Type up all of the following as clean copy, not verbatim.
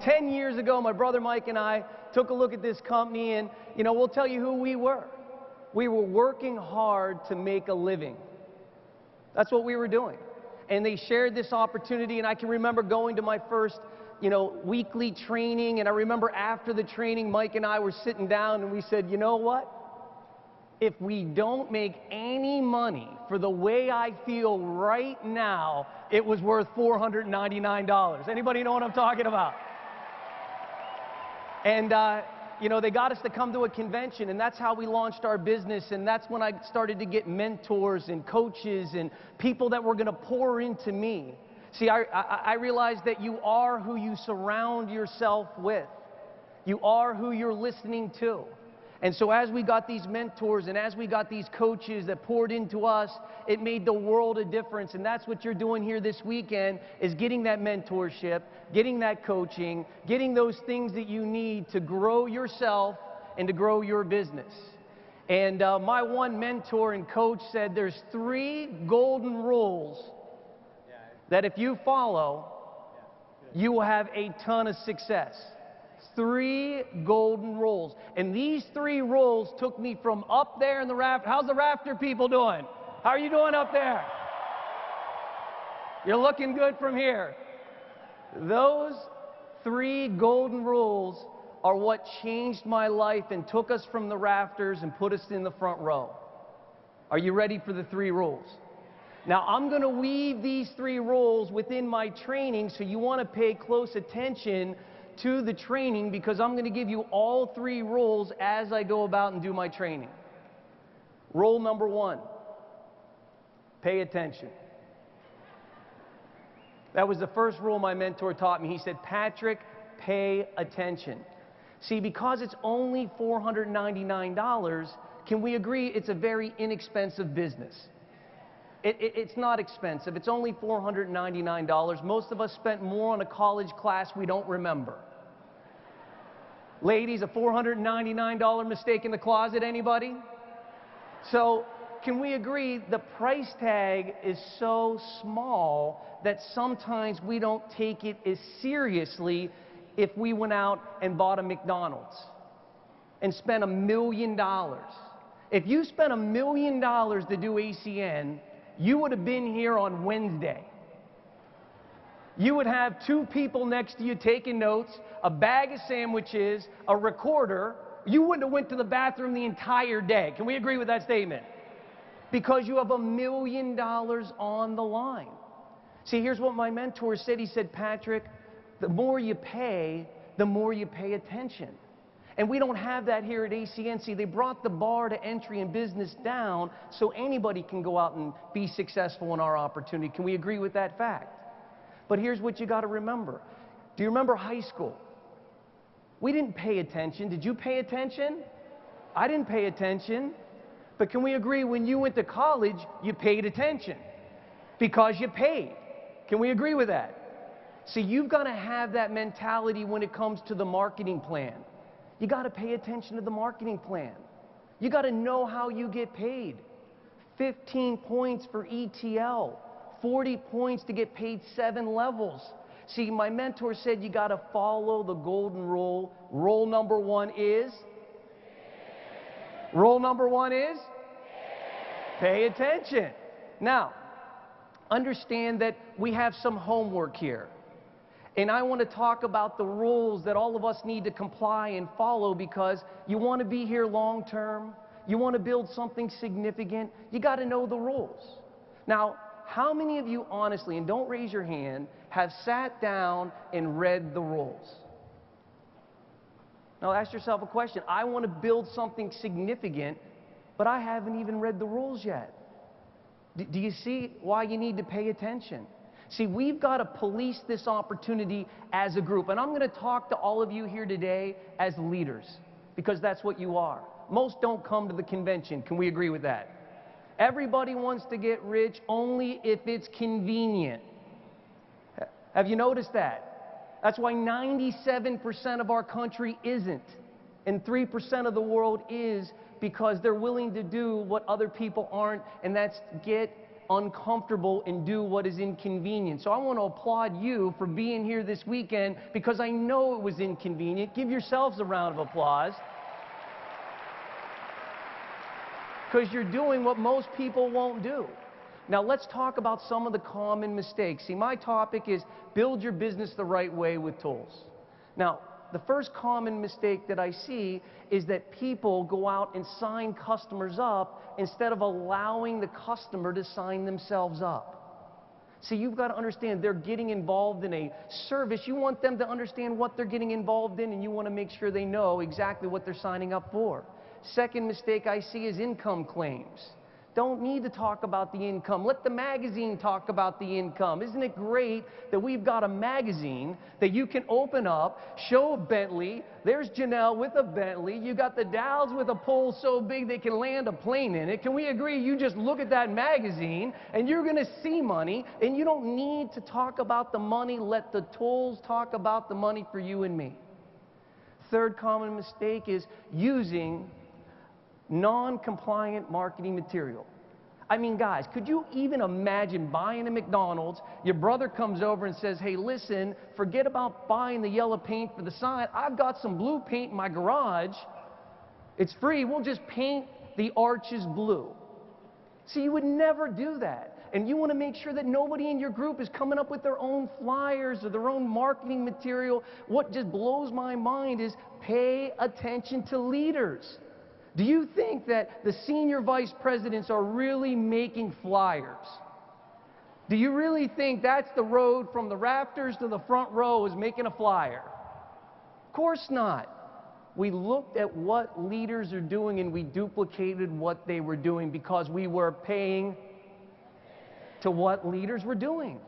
10 years ago, my brother Mike and I took a look at this company, and we'll tell you who we were. We were working hard to make a living. That's what we were doing. And they shared this opportunity, and I can remember going to my first weekly training, and I remember after the training, Mike and I were sitting down and we said, you know what? If we don't make any money for the way I feel right now, it was worth $499. Anybody know what I'm talking about? And, they got us to come to a convention, and that's how we launched our business, and that's when I started to get mentors and coaches and people that were going to pour into me. See, I realized that you are who you surround yourself with. You are who you're listening to. And so as we got these mentors and as we got these coaches that poured into us, it made the world a difference. And that's what you're doing here this weekend, is getting that mentorship, getting that coaching, getting those things that you need to grow yourself and to grow your business. And my one mentor and coach said there's 3 golden rules that if you follow, you will have a ton of success. 3 golden rules. And these 3 rules took me from up there in the raft. How's the rafter people doing? How are you doing up there? You're looking good from here. Those 3 golden rules are what changed my life and took us from the rafters and put us in the front row. Are you ready for the 3 rules? Now, I'm going to weave these 3 rules within my training, so you want to pay close attention to the training, because I'm going to give you all 3 rules as I go about and do my training. Rule number 1, pay attention. That was the first rule my mentor taught me. He said, Patrick, pay attention. See, because it's only $499, can we agree it's a very inexpensive business? It's not expensive. It's only $499. Most of us spent more on a college class we don't remember. Ladies, a $499 mistake in the closet, anybody? So, can we agree the price tag is so small that sometimes we don't take it as seriously if we went out and bought a McDonald's and spent $1 million. If you spent $1 million to do ACN, you would have been here on Wednesday. You would have 2 people next to you taking notes, a bag of sandwiches, a recorder. You wouldn't have went to the bathroom the entire day. Can we agree with that statement? Because you have $1 million on the line. See, here's what my mentor said. He said, Patrick, the more you pay, the more you pay attention. And we don't have that here at ACNC. They brought the bar to entry in business down so anybody can go out and be successful in our opportunity. Can we agree with that fact? But here's what you got to remember. Do you remember high school? We didn't pay attention. Did you pay attention? I didn't pay attention. But can we agree, when you went to college, you paid attention because you paid? Can we agree with that? See, you've got to have that mentality when it comes to the marketing plan. You got to pay attention to the marketing plan. You got to know how you get paid. 15 points for ETL, 40 points to get paid 7 levels. See, my mentor said you got to follow the golden rule. Rule number 1 is? Rule number 1 is? Pay attention. Now, understand that we have some homework here. And I want to talk about the rules that all of us need to comply and follow, because you want to be here long term. You want to build something significant. You got to know the rules. Now, how many of you honestly, and don't raise your hand, have sat down and read the rules? Now ask yourself a question. I want to build something significant, but I haven't even read the rules yet. Do you see why you need to pay attention? See, we've got to police this opportunity as a group. And I'm going to talk to all of you here today as leaders, because that's what you are. Most don't come to the convention. Can we agree with that? Everybody wants to get rich only if it's convenient. Have you noticed that? That's why 97% of our country isn't, and 3% of the world is, because they're willing to do what other people aren't, and that's get uncomfortable and do what is inconvenient. So I want to applaud you for being here this weekend because I know it was inconvenient. Give yourselves a round of applause. Because you're doing what most people won't do. Now let's talk about some of the common mistakes. See, my topic is build your business the right way with tools. Now, the first common mistake that I see is that people go out and sign customers up instead of allowing the customer to sign themselves up. See, you've got to understand they're getting involved in a service. You want them to understand what they're getting involved in, and you want to make sure they know exactly what they're signing up for. Second mistake I see is income claims. Don't need to talk about the income. Let the magazine talk about the income. Isn't it great that we've got a magazine that you can open up, show a Bentley. There's Janelle with a Bentley. You got the Dowds with a pole so big they can land a plane in it. Can we agree? You just look at that magazine and you're going to see money, and you don't need to talk about the money. Let the tools talk about the money for you and me. Third common mistake is using non-compliant marketing material. I mean, guys, could you even imagine buying a McDonald's, your brother comes over and says, hey, listen, forget about buying the yellow paint for the sign. I've got some blue paint in my garage. It's free. We'll just paint the arches blue. See, you would never do that. And you want to make sure that nobody in your group is coming up with their own flyers or their own marketing material. What just blows my mind is pay attention to leaders. Do you think that the senior vice presidents are really making flyers? Do you really think that's the road from the rafters to the front row is making a flyer? Of course not. We looked at what leaders are doing and we duplicated what they were doing because we were paying to what leaders were doing.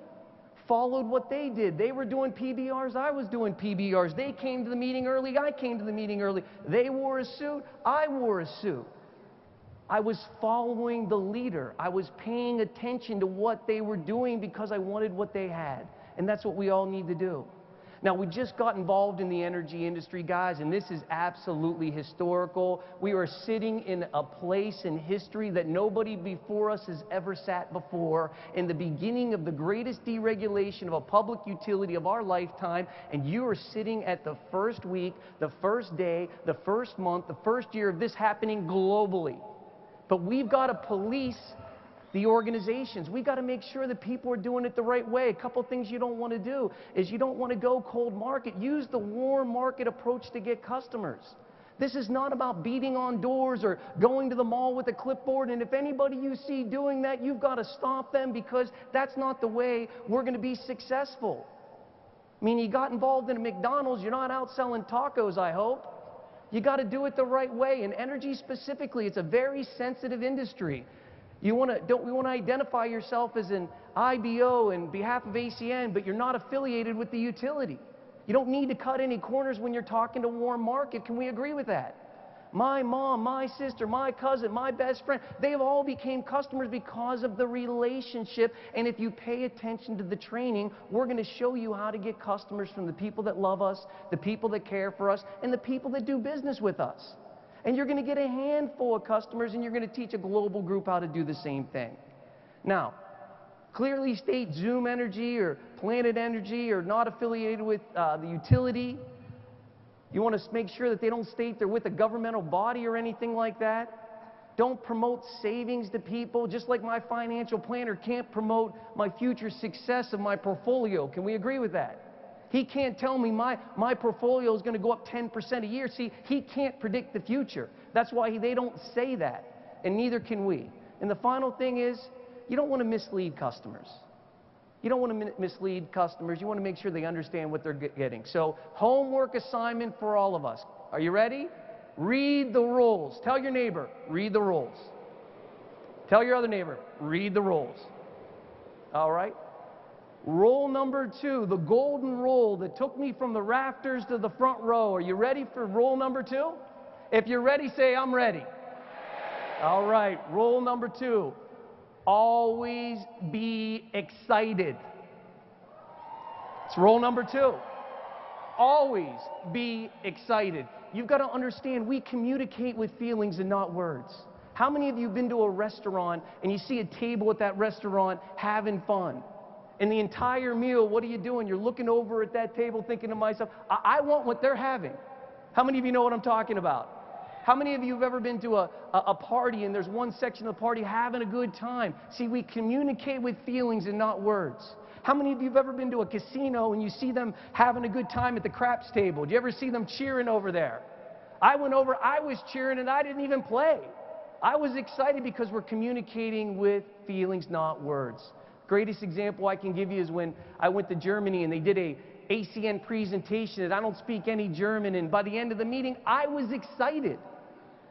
Followed what they did. They were doing PBRs, I was doing PBRs. They came to the meeting early, I came to the meeting early. They wore a suit, I wore a suit. I was following the leader. I was paying attention to what they were doing because I wanted what they had. And that's what we all need to do. Now, we just got involved in the energy industry, guys, and this is absolutely historical. We are sitting in a place in history that nobody before us has ever sat before, in the beginning of the greatest deregulation of a public utility of our lifetime, and you are sitting at the first week, the first day, the first month, the first year of this happening globally. But we've got to police the organizations. We've got to make sure that people are doing it the right way. A couple things you don't want to do is you don't want to go cold market. Use the warm market approach to get customers. This is not about beating on doors or going to the mall with a clipboard, and if anybody you see doing that, you've got to stop them because that's not the way we're going to be successful. I mean, you got involved in a McDonald's, you're not out selling tacos, I hope. You got to do it the right way. And energy specifically, it's a very sensitive industry. We want to identify yourself as an IBO in behalf of ACN, but you're not affiliated with the utility. You don't need to cut any corners when you're talking to warm market. Can we agree with that? My mom, my sister, my cousin, my best friend, they all became customers because of the relationship. And if you pay attention to the training, we're going to show you how to get customers from the people that love us, the people that care for us, and the people that do business with us. And you're going to get a handful of customers, and you're going to teach a global group how to do the same thing. Now, clearly state Zoom Energy or Planet Energy are not affiliated with the utility. You want to make sure that they don't state they're with a governmental body or anything like that. Don't promote savings to people, just like my financial planner can't promote my future success of my portfolio. Can we agree with that? He can't tell me my portfolio is going to go up 10% a year. See, he can't predict the future. That's why they don't say that, and neither can we. And the final thing is, you don't want to mislead customers. You don't want to mislead customers. You want to make sure they understand what they're getting. So, homework assignment for all of us. Are you ready? Read the rules. Tell your neighbor, read the rules. Tell your other neighbor, read the rules. All right? Rule number 2, the golden rule that took me from the rafters to the front row. Are you ready for rule number 2? If you're ready, say, I'm ready. All right, rule number 2, always be excited. It's rule number 2. Always be excited. You've got to understand we communicate with feelings and not words. How many of you have been to a restaurant and you see a table at that restaurant having fun? And the entire meal, what are you doing? You're looking over at that table thinking to myself, I want what they're having. How many of you know what I'm talking about? How many of you have ever been to a party and there's one section of the party having a good time? See, we communicate with feelings and not words. How many of you have ever been to a casino and you see them having a good time at the craps table? Do you ever see them cheering over there? I went over, I was cheering, and I didn't even play. I was excited because we're communicating with feelings, not words. Greatest example I can give you is when I went to Germany and they did a ACN presentation, and I don't speak any German, and by the end of the meeting, I was excited.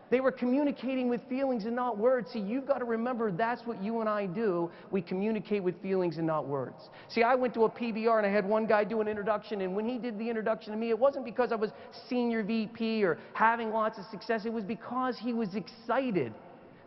They were communicating with feelings and not words. See, you've got to remember that's what you and I do. We communicate with feelings and not words. See, I went to a PBR and I had one guy do an introduction, and when he did the introduction to me, it wasn't because I was senior VP or having lots of success. It was because he was excited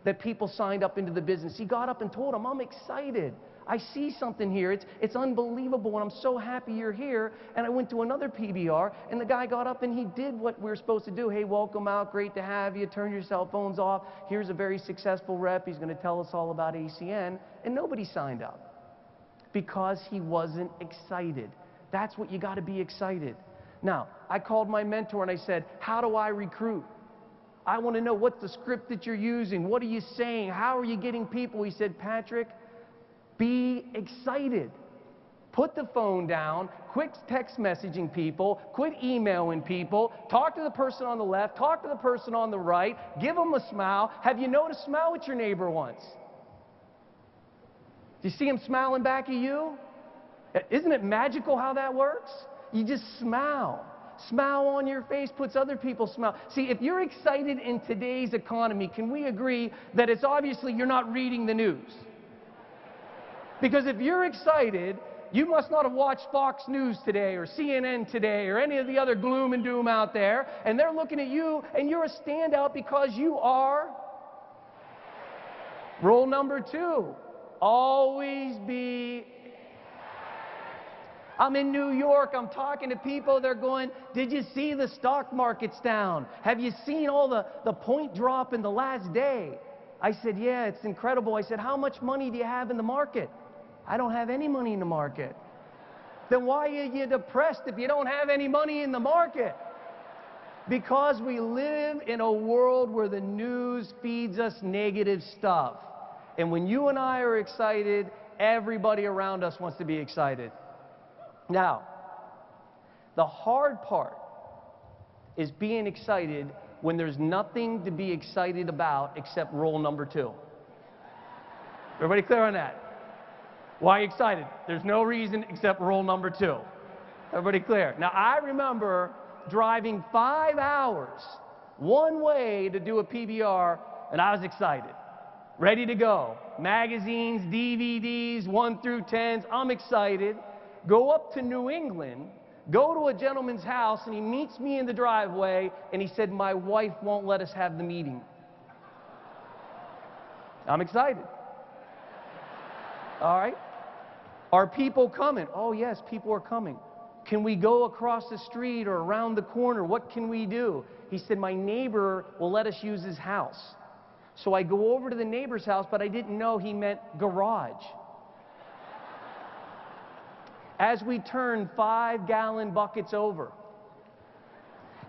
that people signed up into the business. He got up and told them, I'm excited. I see something here. It's unbelievable, and I'm so happy you're here. And I went to another PBR, and the guy got up and he did what we were supposed to do. Hey, welcome out. Great to have you. Turn your cell phones off. Here's a very successful rep. He's going to tell us all about ACN. And nobody signed up because he wasn't excited. That's what you got to be excited. Now, I called my mentor and I said, how do I recruit? I want to know what's the script that you're using. What are you saying? How are you getting people? He said, Patrick, be excited. Put the phone down, quit text messaging people, quit emailing people, talk to the person on the left, talk to the person on the right, give them a smile. Have you noticed smile at your neighbor once? Do you see him smiling back at you? Isn't it magical how that works? You just smile. Smile on your face puts other people smile. See, if you're excited in today's economy, can we agree that it's obviously you're not reading the news? Because if you're excited, you must not have watched Fox News today or CNN today or any of the other gloom and doom out there, and they're looking at you and you're a standout because you are. Rule number 2, always be. I'm in New York, I'm talking to people, they're going, did you see the stock market's down? Have you seen all the point drop in the last day? I said, yeah, it's incredible. I said, how much money do you have in the market? I don't have any money in the market. Then why are you depressed if you don't have any money in the market? Because we live in a world where the news feeds us negative stuff. And when you and I are excited, everybody around us wants to be excited. Now, the hard part is being excited when there's nothing to be excited about except rule number 2. Everybody clear on that? Why are you excited? There's no reason except rule number 2. Everybody clear? Now, I remember driving 5 hours one way to do a PBR, and I was excited. Ready to go. Magazines, DVDs, 1 through 10s. I'm excited. Go up to New England, go to a gentleman's house, and he meets me in the driveway, and he said, my wife won't let us have the meeting. I'm excited. All right? Are people coming? Oh, yes, people are coming. Can we go across the street or around the corner? What can we do? He said, my neighbor will let us use his house. So I go over to the neighbor's house, but I didn't know he meant garage. As we turned 5-gallon buckets over,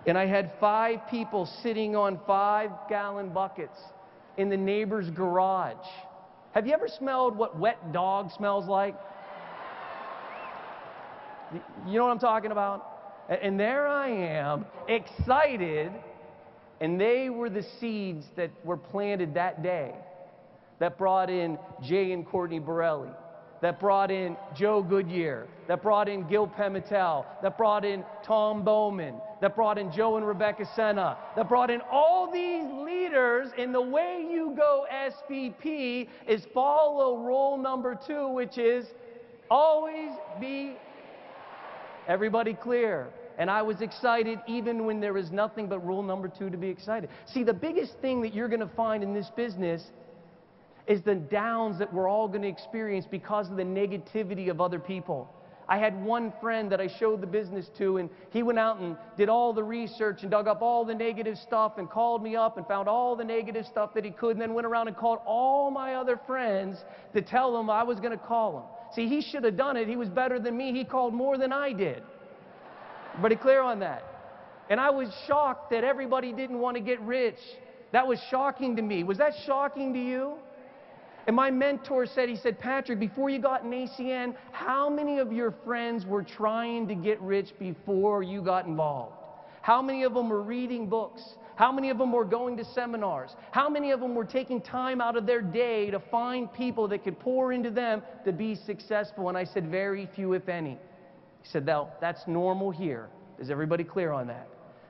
and I had 5 people sitting on 5-gallon buckets in the neighbor's garage. Have you ever smelled what wet dog smells like? You know what I'm talking about? And there I am, excited, and they were the seeds that were planted that day that brought in Jay and Courtney Borelli, that brought in Joe Goodyear, that brought in Gil Pimentel, that brought in Tom Bowman, that brought in Joe and Rebecca Senna, that brought in all these leaders. And the way you go SVP is follow rule number 2, which is always be. Everybody clear? And I was excited even when there was nothing but rule number 2 to be excited. See, the biggest thing that you're going to find in this business is the downs that we're all going to experience because of the negativity of other people. I had one friend that I showed the business to, and he went out and did all the research and dug up all the negative stuff and called me up and found all the negative stuff that he could, and then went around and called all my other friends to tell them I was going to call him. See, he should have done it. He was better than me. He called more than I did. Everybody clear on that? And I was shocked that everybody didn't want to get rich. That was shocking to me. Was that shocking to you? And my mentor said, he said, Patrick, before you got in ACN, how many of your friends were trying to get rich before you got involved? How many of them were reading books? How many of them were going to seminars? How many of them were taking time out of their day to find people that could pour into them to be successful? And I said, very few, if any. He said, well, that's normal here. Is everybody clear on that?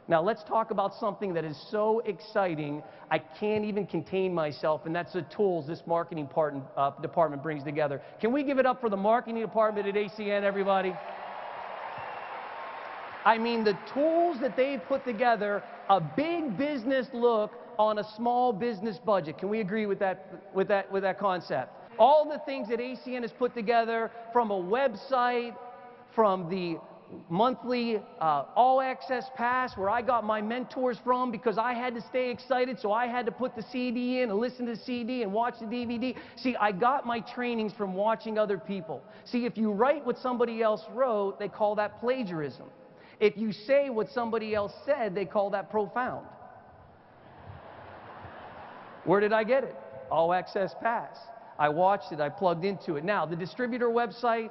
Now let's talk about something that is so exciting, I can't even contain myself, and that's the tools this marketing department brings together. Can we give it up for the marketing department at ACN, everybody? I mean, the tools that they've put together, a big business look on a small business budget. Can we agree with that concept? All the things that ACN has put together, from a website, from the monthly all access pass where I got my mentors from because I had to stay excited, so I had to put the CD in and listen to the CD and watch the DVD. See, I got my trainings from watching other people. See, if you write what somebody else wrote, they call that plagiarism. If you say what somebody else said, they call that profound. Where did I get it? All access pass. I watched it, I plugged into it. Now, the distributor website,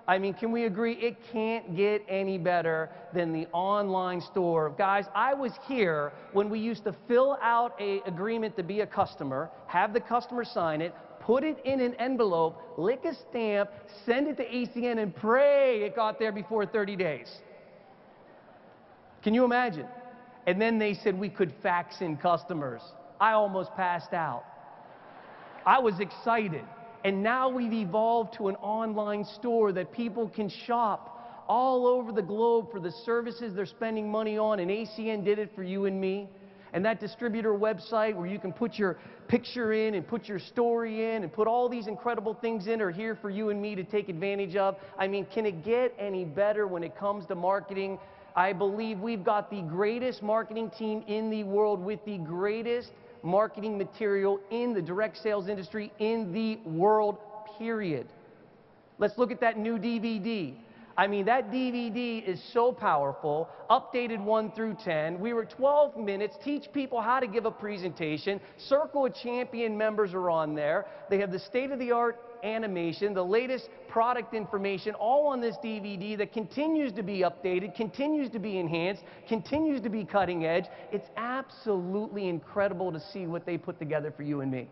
I mean, can we agree it can't get any better than the online store? Guys, I was here when we used to fill out an agreement to be a customer, have the customer sign it, put it in an envelope, lick a stamp, send it to ACN, and pray it got there before 30 days. Can you imagine? And then they said we could fax in customers. I almost passed out. I was excited. And now we've evolved to an online store that people can shop all over the globe for the services they're spending money on, and ACN did it for you and me. And that distributor website where you can put your picture in and put your story in and put all these incredible things in are here for you and me to take advantage of. I mean, can it get any better when it comes to marketing? I believe we've got the greatest marketing team in the world with the greatest marketing material in the direct sales industry in the world, period. Let's look at that new DVD. I mean, that DVD is so powerful, updated 1 through 10. We were 12 minutes, teach people how to give a presentation. Circle of Champion members are on there. They have the state-of-the-art animation, the latest product information, all on this DVD that continues to be updated, continues to be enhanced, continues to be cutting edge. It's absolutely incredible to see what they put together for you and me.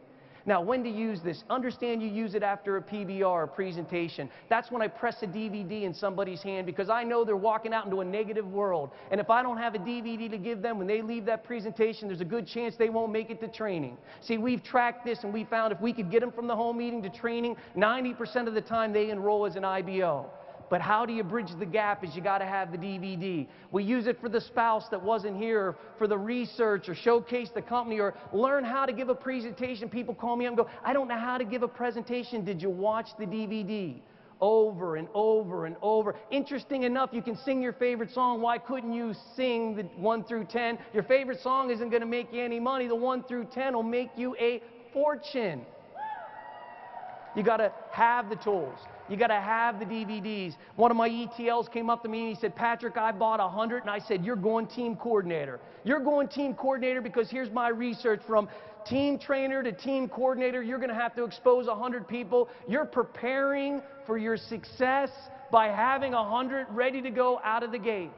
Now, when to use this? Understand you use it after a PBR, a presentation. That's when I press a DVD in somebody's hand because I know they're walking out into a negative world. And if I don't have a DVD to give them when they leave that presentation, there's a good chance they won't make it to training. See, we've tracked this and we found if we could get them from the home meeting to training, 90% of the time they enroll as an IBO. But how do you bridge the gap is you got to have the DVD. We use it for the spouse that wasn't here, for the research, or showcase the company, or learn how to give a presentation. People call me up and go, I don't know how to give a presentation. Did you watch the DVD? Over and over and over. Interesting enough, you can sing your favorite song. Why couldn't you sing the 1 through 10? Your favorite song isn't going to make you any money. The 1 through 10 will make you a fortune. You got to have the tools. You got to have the DVDs. One of my ETLs came up to me and he said, Patrick, I bought 100. And I said, you're going team coordinator. You're going team coordinator because here's my research from team trainer to team coordinator. You're going to have to expose 100 people. You're preparing for your success by having 100 ready to go out of the gate.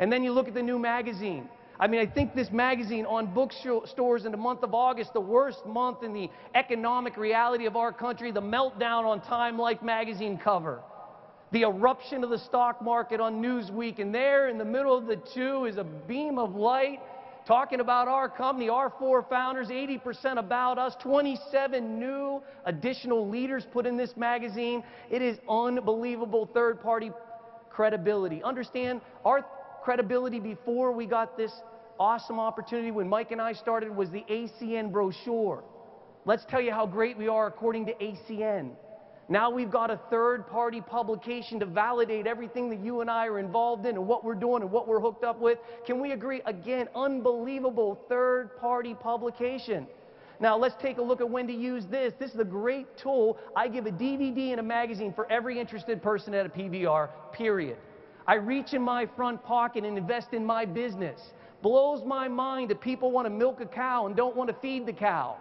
And then you look at the new magazine. I mean, I think this magazine on bookstores in the month of August, the worst month in the economic reality of our country, the meltdown on Time Life magazine cover, the eruption of the stock market on Newsweek, and there in the middle of the two is a beam of light talking about our company, our 4 founders, 80% about us, 27 new additional leaders put in this magazine. It is unbelievable third-party credibility. Understand, our credibility before we got this awesome opportunity when Mike and I started was the ACN brochure. Let's tell you how great we are according to ACN. Now we've got a third-party publication to validate everything that you and I are involved in and what we're doing and what we're hooked up with. Can we agree? Again, unbelievable third-party publication. Now let's take a look at when to use this. This is a great tool. I give a DVD and a magazine for every interested person at a PBR, period. I reach in my front pocket and invest in my business. Blows my mind that people want to milk a cow and don't want to feed the cow.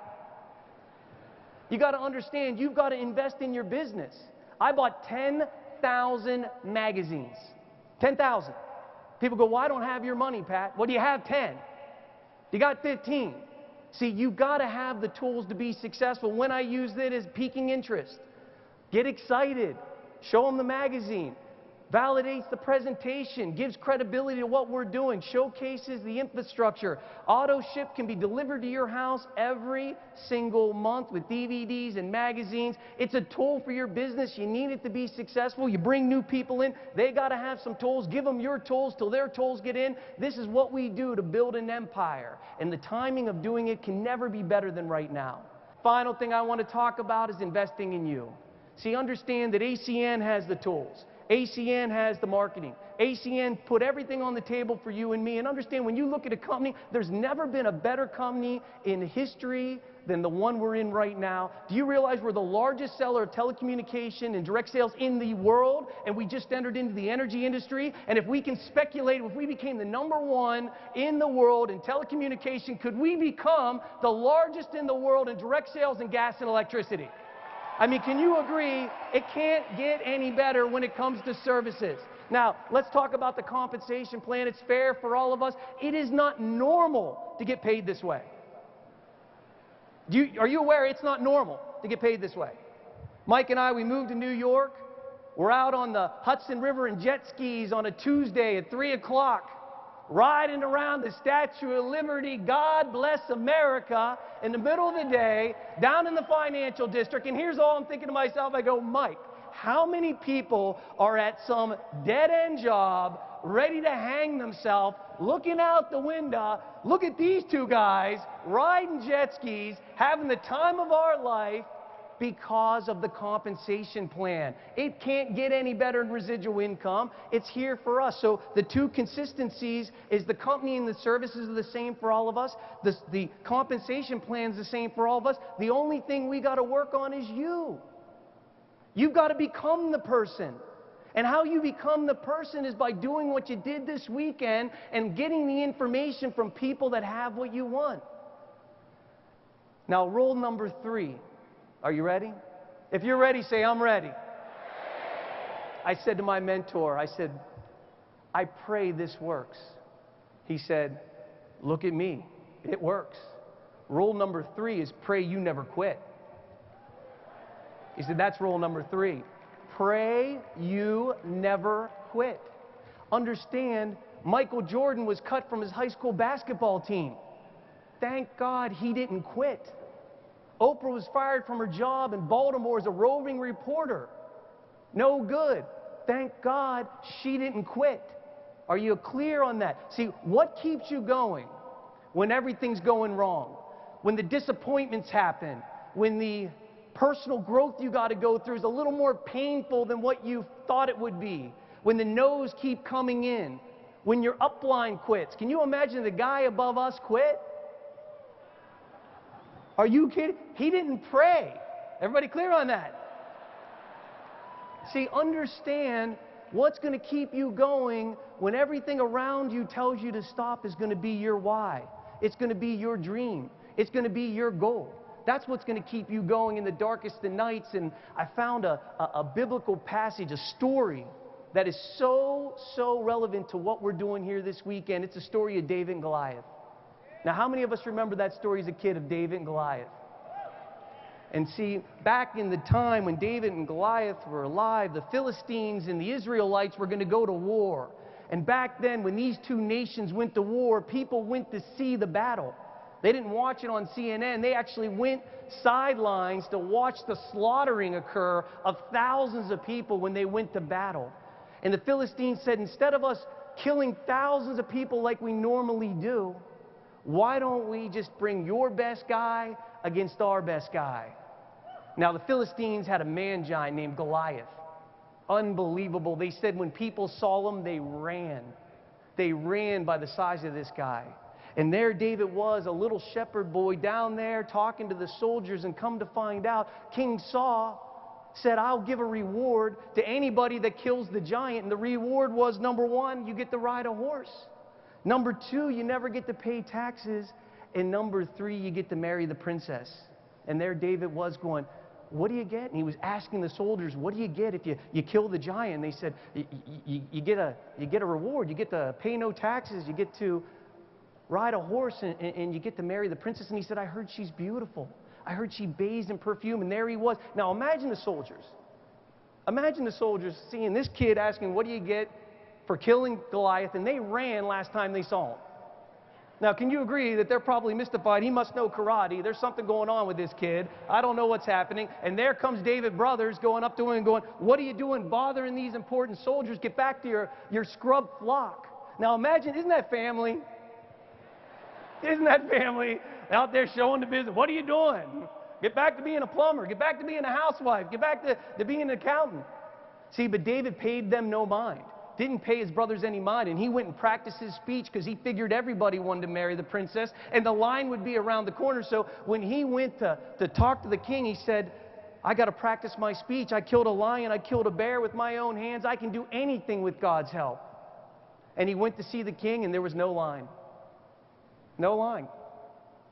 You got to understand, you've got to invest in your business. I bought 10,000 magazines. 10,000. People go, well, I don't have your money, Pat. Well, do you have 10? You got 15. See, you've got to have the tools to be successful. When I use it as piquing interest, get excited, show them the magazine, validates the presentation, gives credibility to what we're doing, showcases the infrastructure. Auto ship can be delivered to your house every single month with DVDs and magazines. It's a tool for your business. You need it to be successful. You bring new people in. They got to have some tools. Give them your tools till their tools get in. This is what we do to build an empire. And the timing of doing it can never be better than right now. Final thing I want to talk about is investing in you. See, understand that ACN has the tools. ACN has the marketing. ACN put everything on the table for you and me. And understand, when you look at a company, there's never been a better company in history than the one we're in right now. Do you realize we're the largest seller of telecommunication and direct sales in the world? And we just entered into the energy industry. And if we can speculate, if we became the #1 in the world in telecommunication, could we become the largest in the world in direct sales in gas and electricity? I mean, can you agree it can't get any better when it comes to services? Now, let's talk about the compensation plan. It's fair for all of us. It is not normal to get paid this way. Are you aware it's not normal to get paid this way? Mike and I, we moved to New York. We're out on the Hudson River in jet skis on a Tuesday at 3 o'clock. Riding around the Statue of Liberty, God bless America, in the middle of the day, down in the financial district. And here's all I'm thinking to myself. I go, Mike, how many people are at some dead-end job, ready to hang themselves, looking out the window? Look at these two guys riding jet skis, having the time of our life, because of the compensation plan. It can't get any better in residual income. It's here for us. So the two consistencies is the company and the services are the same for all of us. The compensation plan is the same for all of us. The only thing we got to work on is you. You've got to become the person. And how you become the person is by doing what you did this weekend and getting the information from people that have what you want. Now, rule number 3. Are you ready? If you're ready, say, I'm ready. I said to my mentor, I said, I pray this works. He said, look at me. It works. Rule number 3 is pray you never quit. He said, that's rule number 3. Pray you never quit. Understand, Michael Jordan was cut from his high school basketball team. Thank God he didn't quit. Oprah was fired from her job in Baltimore as a roving reporter. No good. Thank God she didn't quit. Are you clear on that? See, what keeps you going when everything's going wrong? When the disappointments happen? When the personal growth you got to go through is a little more painful than what you thought it would be? When the no's keep coming in? When your upline quits? Can you imagine the guy above us quit? Are you kidding? He didn't pray. Everybody clear on that? See, understand what's going to keep you going when everything around you tells you to stop is going to be your why. It's going to be your dream. It's going to be your goal. That's what's going to keep you going in the darkest of nights. And I found a biblical passage, a story that is so relevant to what we're doing here this weekend. It's the story of David and Goliath. Now, how many of us remember that story as a kid of David and Goliath? And see, back in the time when David and Goliath were alive, the Philistines and the Israelites were going to go to war. And back then, when these two nations went to war, people went to see the battle. They didn't watch it on CNN. They actually went sidelines to watch the slaughtering occur of thousands of people when they went to battle. And the Philistines said, instead of us killing thousands of people like we normally do, why don't we just bring your best guy against our best guy? Now, the Philistines had a man giant named Goliath. Unbelievable. They said when people saw him, they ran. They ran by the size of this guy. And there David was, a little shepherd boy down there talking to the soldiers, and come to find out, King Saul said, I'll give a reward to anybody that kills the giant. And the reward was, number one, you get to ride a horse. Number two, you never get to pay taxes. And number three, you get to marry the princess. And there David was going, what do you get? And he was asking the soldiers, what do you get if you kill the giant? And they said, you get a reward. You get to pay no taxes. You get to ride a horse, and you get to marry the princess. And he said, I heard she's beautiful. I heard she bathes in perfume. And there he was. Now imagine the soldiers. Imagine the soldiers seeing this kid asking, what do you get for killing Goliath? And they ran last time they saw him. Now, can you agree that they're probably mystified? He must know karate. There's something going on with this kid. I don't know what's happening. And there comes David Brothers going up to him and going, what are you doing bothering these important soldiers? Get back to your scrub flock. Now imagine, isn't that family? Isn't that family out there showing the business? What are you doing? Get back to being a plumber. Get back to being a housewife. Get back to being an accountant. See, but David paid them no mind. Didn't pay his brothers any mind, and he went and practiced his speech because he figured everybody wanted to marry the princess, and the line would be around the corner. So when he went to talk to the king, he said, I got to practice my speech. I killed a lion. I killed a bear with my own hands. I can do anything with God's help. And he went to see the king, and there was no line. No line.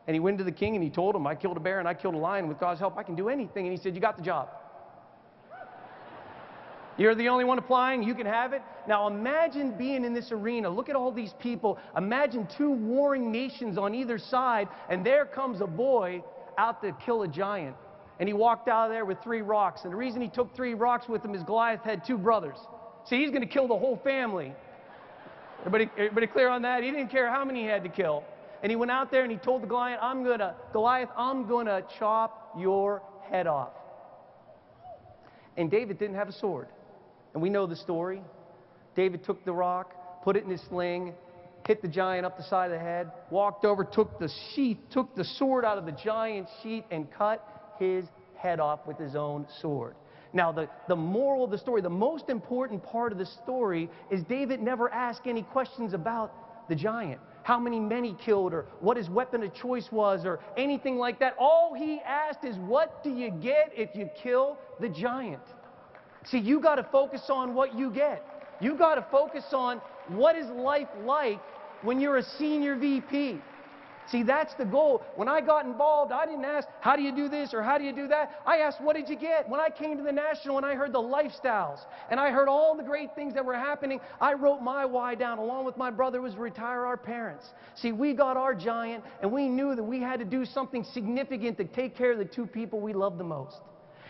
And he went to the king, and he told him, I killed a bear and I killed a lion. With God's help, I can do anything. And he said, you got the job. You're the only one applying. You can have it. Now imagine being in this arena. Look at all these people. Imagine two warring nations on either side, and there comes a boy out to kill a giant. And he walked out of there with 3 rocks. And the reason he took 3 rocks with him is Goliath had 2 brothers. See, he's going to kill the whole family. Everybody clear on that? He didn't care how many he had to kill. And he went out there and he told the Goliath, I'm going to chop your head off. And David didn't have a sword. And we know the story. David took the rock, put it in his sling, hit the giant up the side of the head, walked over, took the sword out of the giant's sheath, and cut his head off with his own sword. Now, the moral of the story, the most important part of the story, is David never asked any questions about the giant. How many men he killed, or what his weapon of choice was, or anything like that. All he asked is, what do you get if you kill the giant? See, you got to focus on what you get. You got to focus on what is life like when you're a senior VP. See, that's the goal. When I got involved, I didn't ask, how do you do this or how do you do that? I asked, what did you get? When I came to the National and I heard the lifestyles and I heard all the great things that were happening, I wrote my why down along with my brother, was retire our parents. See, we got our giant, and we knew that we had to do something significant to take care of the 2 people we loved the most.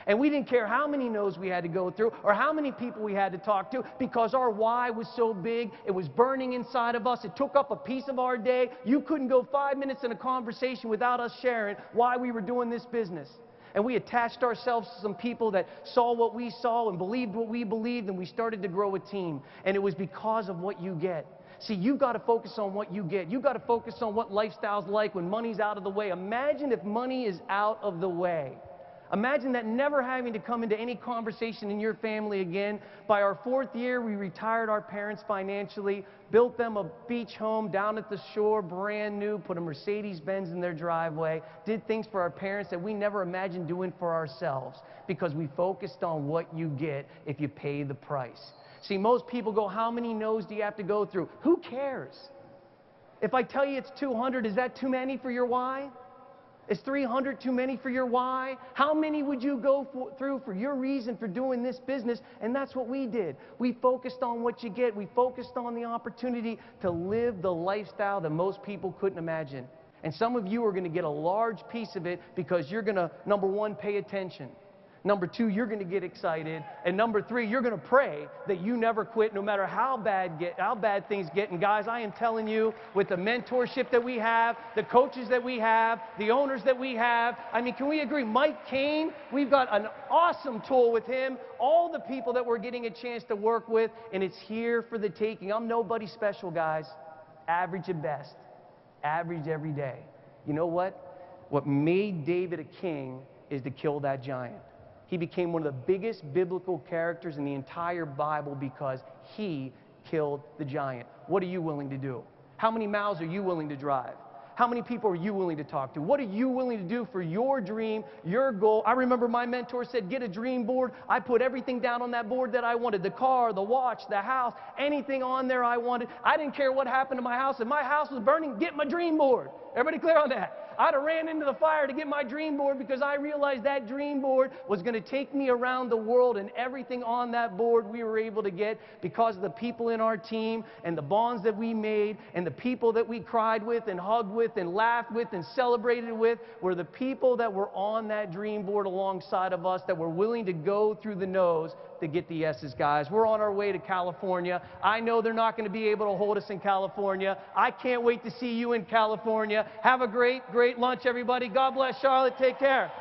And we didn't care how many no's we had to go through or how many people we had to talk to, because our why was so big. It was burning inside of us. It took up a piece of our day. You couldn't go 5 minutes in a conversation without us sharing why we were doing this business. And we attached ourselves to some people that saw what we saw and believed what we believed, and we started to grow a team. And it was because of what you get. See, you've got to focus on what you get. You've got to focus on what lifestyle's like when money's out of the way. Imagine if money is out of the way. Imagine that never having to come into any conversation in your family again. By our 4th year, we retired our parents financially, built them a beach home down at the shore, brand new, put a Mercedes-Benz in their driveway, did things for our parents that we never imagined doing for ourselves, because we focused on what you get if you pay the price. See, most people go, how many no's do you have to go through? Who cares? If I tell you it's 200, is that too many for your why? Is 300 too many for your why? How many would you go through for your reason for doing this business? And that's what we did. We focused on what you get. We focused on the opportunity to live the lifestyle that most people couldn't imagine. And some of you are going to get a large piece of it because you're going to, number 1, pay attention. Number 2, you're going to get excited. And number 3, you're going to pray that you never quit no matter how bad things get. And guys, I am telling you, with the mentorship that we have, the coaches that we have, the owners that we have, I mean, can we agree? Mike Kane, we've got an awesome tool with him. All the people that we're getting a chance to work with, and it's here for the taking. I'm nobody special, guys. Average at best. Average every day. You know what? What made David a king is to kill that giant. He became one of the biggest biblical characters in the entire Bible because he killed the giant. What are you willing to do? How many miles are you willing to drive? How many people are you willing to talk to? What are you willing to do for your dream, your goal? I remember my mentor said, get a dream board. I put everything down on that board that I wanted. The car, the watch, the house, anything on there I wanted. I didn't care what happened to my house. If my house was burning, get my dream board. Everybody clear on that? I'd have ran into the fire to get my dream board because I realized that dream board was going to take me around the world, and everything on that board we were able to get because of the people in our team and the bonds that we made and the people that we cried with and hugged with and laughed with and celebrated with were the people that were on that dream board alongside of us that were willing to go through the no's to get the yeses, guys. We're on our way to California. I know they're not going to be able to hold us in California. I can't wait to see you in California. Have a great lunch, everybody. God bless Charlotte. Take care.